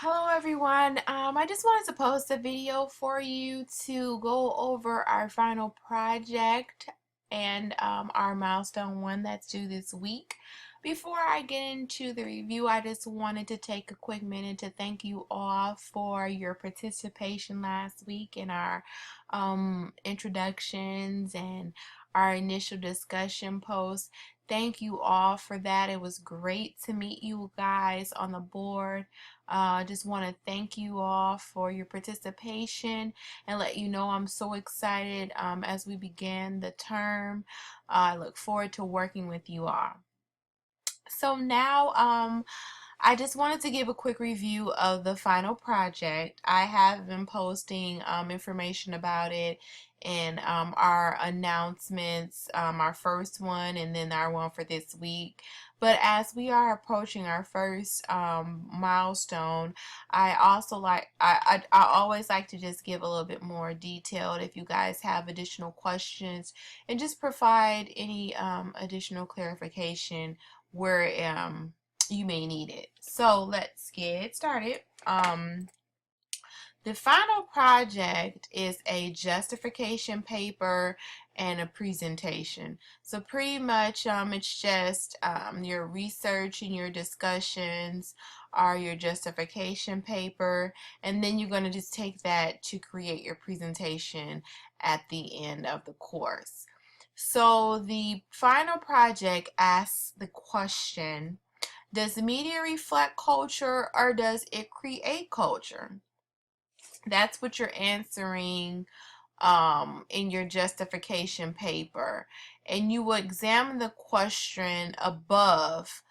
Hello everyone. I just wanted to post a video for you to go over our final project and our milestone one that's due this week. Before I get into the review, I just wanted to take a quick minute to thank you all for your participation last week in our introductions and our initial discussion post. Thank you all for that. It was great to meet you guys on the board. I just want to thank you all for your participation and let you know I'm so excited as we begin the term. I look forward to working with you all. So now I just wanted to give a quick review of the final project. I have been posting information about it in our announcements, our first one and then our one for this week. But as we are approaching our first milestone, I always like to just give a little bit more detailed if you guys have additional questions and just provide any additional clarification where you may need it. So let's get started. The final project is a justification paper and a presentation. So pretty much it's just your research and your discussions are your justification paper, and then you're going to just take that to create your presentation at the end of the course. So the final project asks the question, does media reflect culture or does it create culture? That's what you're answering in your justification paper. And you will examine the question above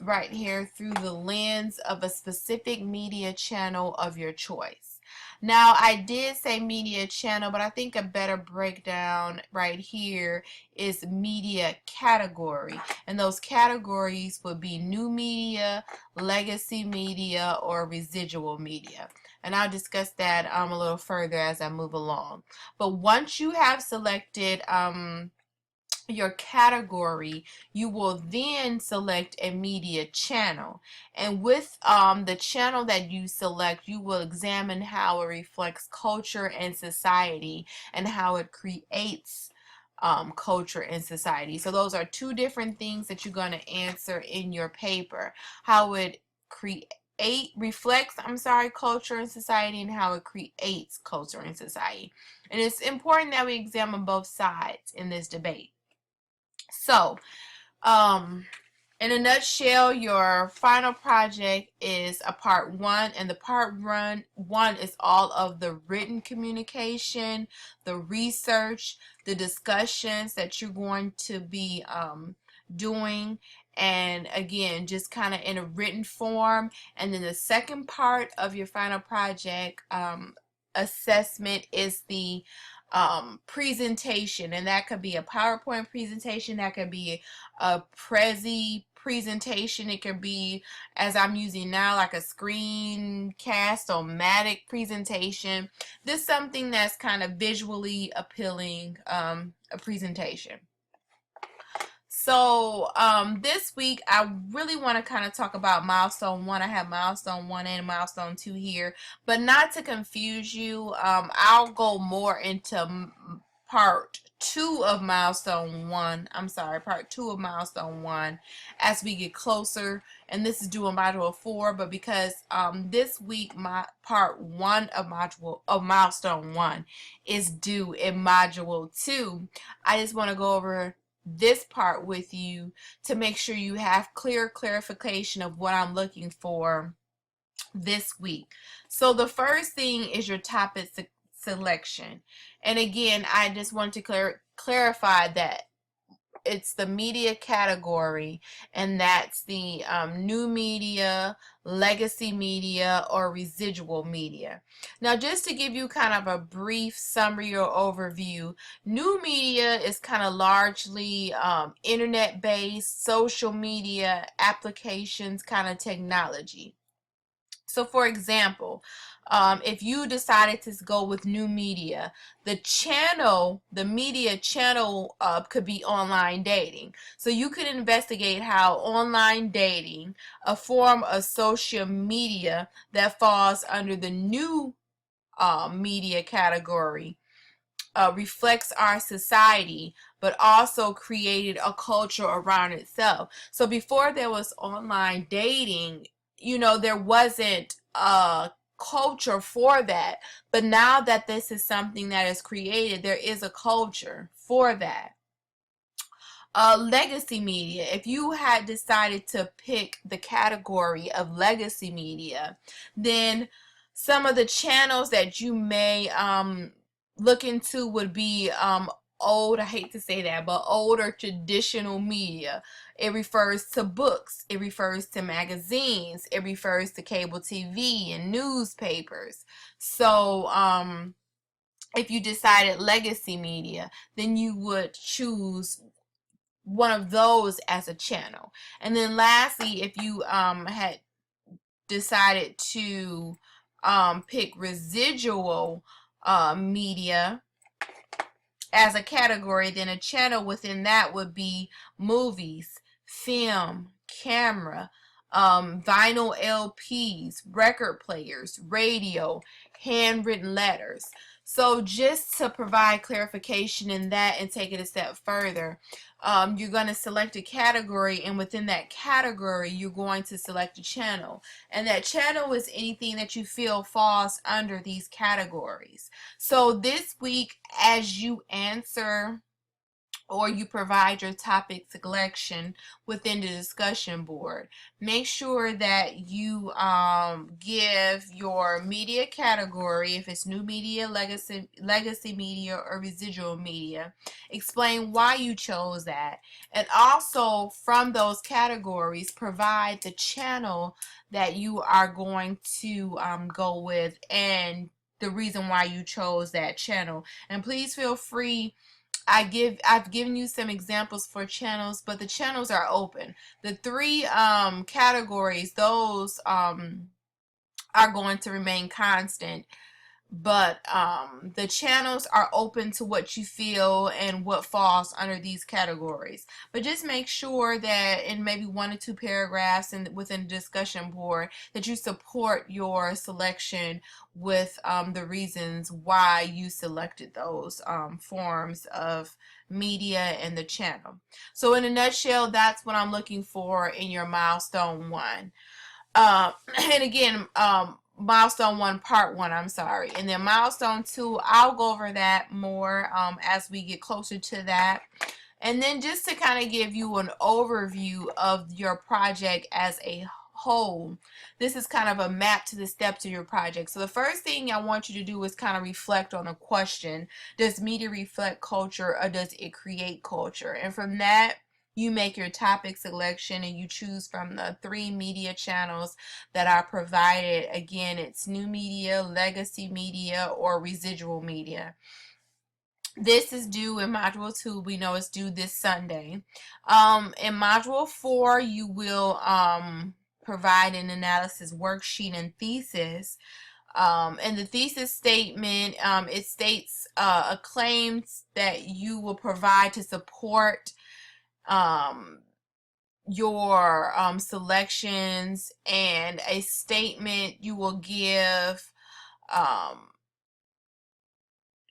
right here through the lens of a specific media channel of your choice. Now, I did say media channel, but I think a better breakdown right here is media category. And those categories would be new media, legacy media, or residual media. And I'll discuss that a little further as I move along. But once you have selected your category, you will then select a media channel, and with the channel that you select, you will examine how it reflects culture and society and how it creates culture and society. So those are two different things that you're going to answer in your paper: how it reflects culture and society, and how it creates culture and society. And it's important that we examine both sides in this debate. So, in a nutshell, your final project is a part one, and the part one is all of the written communication, the research, the discussions that you're going to be doing, and again, just kind of in a written form. And then the second part of your final project assessment is the presentation, and that could be a PowerPoint presentation, that could be a Prezi presentation, it could be, as I'm using now, like a screencast-o-matic presentation. This is something that's kind of visually appealing, a presentation. So this week I really want to kind of talk about milestone one. I have milestone one and milestone two here, but not to confuse you, I'll go more into part two of milestone one. Part two of milestone one as we get closer, and this is due in module 4. But because this week my part one of milestone one is due in module 2, I just want to go over this part with you to make sure you have clear clarification of what I'm looking for this week. So the first thing is your topic selection. And again, I just want to clarify that it's the media category, and that's the new media, legacy media, or residual media. Now, just to give you kind of a brief summary or overview, new media is kind of largely internet-based, social media applications kind of technology. So for example, if you decided to go with new media, the media channel could be online dating. So you could investigate how online dating, a form of social media that falls under the new media category, reflects our society, but also created a culture around itself. So before there was online dating, there wasn't a culture for that. But now that this is something that is created, there is a culture for that. Legacy media. If you had decided to pick the category of legacy media, then some of the channels that you may look into would be old, I hate to say that, but older traditional media. It refers to books, it refers to magazines, it refers to cable TV and newspapers. So if you decided legacy media, then you would choose one of those as a channel. And then lastly, if you had decided to pick residual media as a category, then a channel within that would be movies, film, camera, vinyl LPs, record players, radio, handwritten letters. So just to provide clarification in that and take it a step further, you're going to select a category, and within that category, you're going to select a channel. And that channel is anything that you feel falls under these categories. So this week, as you answer or you provide your topic selection within the discussion board, make sure that you give your media category, if it's new media, legacy media, or residual media. Explain why you chose that, and also from those categories provide the channel that you are going to go with and the reason why you chose that channel. And please feel free, I've given you some examples for channels, but the channels are open. The three categories, those are going to remain constant, but the channels are open to what you feel and what falls under these categories. But just make sure that in maybe 1 or 2 paragraphs and within the discussion board that you support your selection with the reasons why you selected those forms of media and the channel. So in a nutshell, that's what I'm looking for in your milestone 1. And again, milestone 1 part 1, I'm sorry, and then milestone 2, I'll go over that more as we get closer to that. And then just to kind of give you an overview of your project as a whole, this is kind of a map to the steps of your project. So the first thing I want you to do is kind of reflect on the question: does media reflect culture, or does it create culture? And from that, you make your topic selection and you choose from the 3 media channels that are provided. Again, it's new media, legacy media, or residual media. This is due in Module 2. We know it's due this Sunday. In Module 4, you will provide an analysis worksheet and thesis. And the thesis statement, it states a claims that you will provide to support your selections, and a statement you will give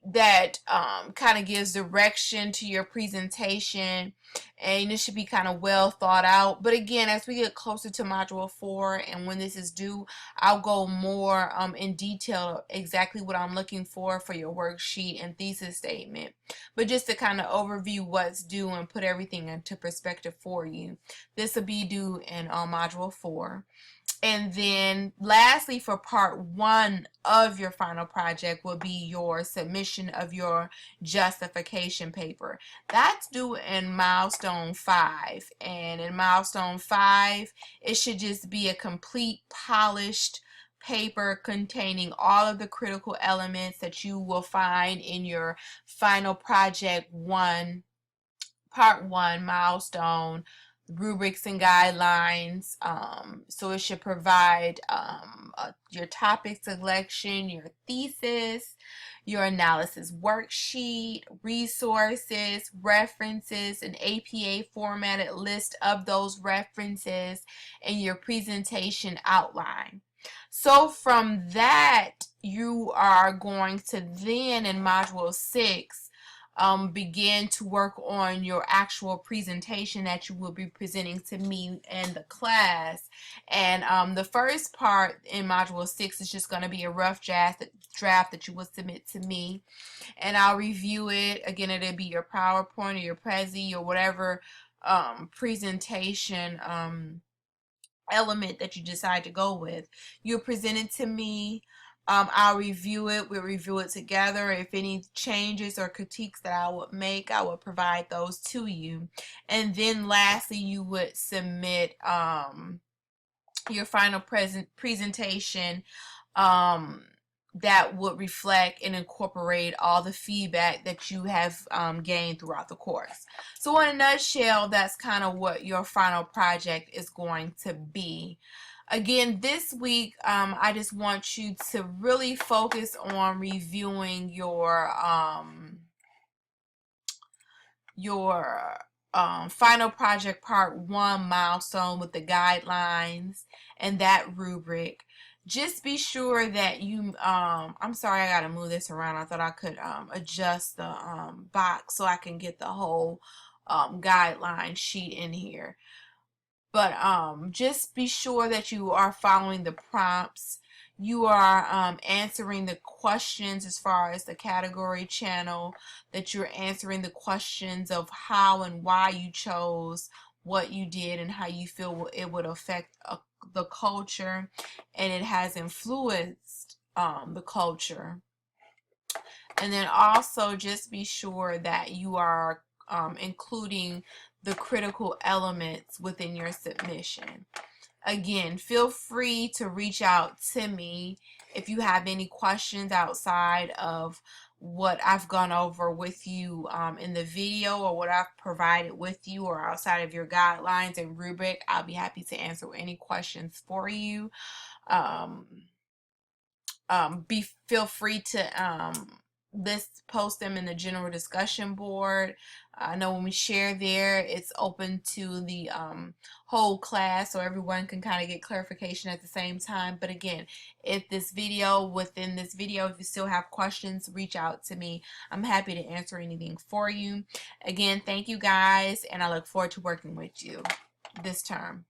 that kind of gives direction to your presentation, and it should be kind of well thought out. But again, as we get closer to Module 4 and when this is due, I'll go more in detail exactly what I'm looking for your worksheet and thesis statement. But just to kind of overview what's due and put everything into perspective for you, this will be due in Module 4. And then lastly, for part 1 of your final project will be your submission of your justification paper. That's due in milestone 5. And in milestone 5, it should just be a complete polished paper containing all of the critical elements that you will find in your final project 1, part 1, milestone rubrics and guidelines. So it should provide your topic selection, your thesis, your analysis worksheet, resources, references, an APA formatted list of those references, and your presentation outline. So from that, you are going to then in Module 6 begin to work on your actual presentation that you will be presenting to me and the class. And the first part in Module 6 is just going to be a rough draft that you will submit to me, and I'll review it. Again, it'll be your PowerPoint or your Prezi or whatever presentation element that you decide to go with. You'll present it to me. I'll review it. We'll review it together. If any changes or critiques that I would make, I will provide those to you. And then lastly, you would submit your final presentation that would reflect and incorporate all the feedback that you have gained throughout the course. So in a nutshell, that's kind of what your final project is going to be. Again, this week, I just want you to really focus on reviewing your final project part 1 milestone with the guidelines and that rubric. Just be sure that you, I'm sorry, I gotta move this around. I thought I could adjust the box so I can get the whole guideline sheet in here. But just be sure that you are following the prompts. You are answering the questions as far as the category channel, that you're answering the questions of how and why you chose what you did and how you feel it would affect the culture, and it has influenced the culture. And then also just be sure that you are including the critical elements within your submission. Again, feel free to reach out to me if you have any questions outside of what I've gone over with you in the video, or what I've provided with you, or outside of your guidelines and rubric. I'll be happy to answer any questions for you. Feel free to post them in the general discussion board. I know when we share there, it's open to the whole class, so everyone can kind of get clarification at the same time. But again, within this video, if you still have questions, reach out to me. I'm happy to answer anything for you. Again, thank you guys, and I look forward to working with you this term.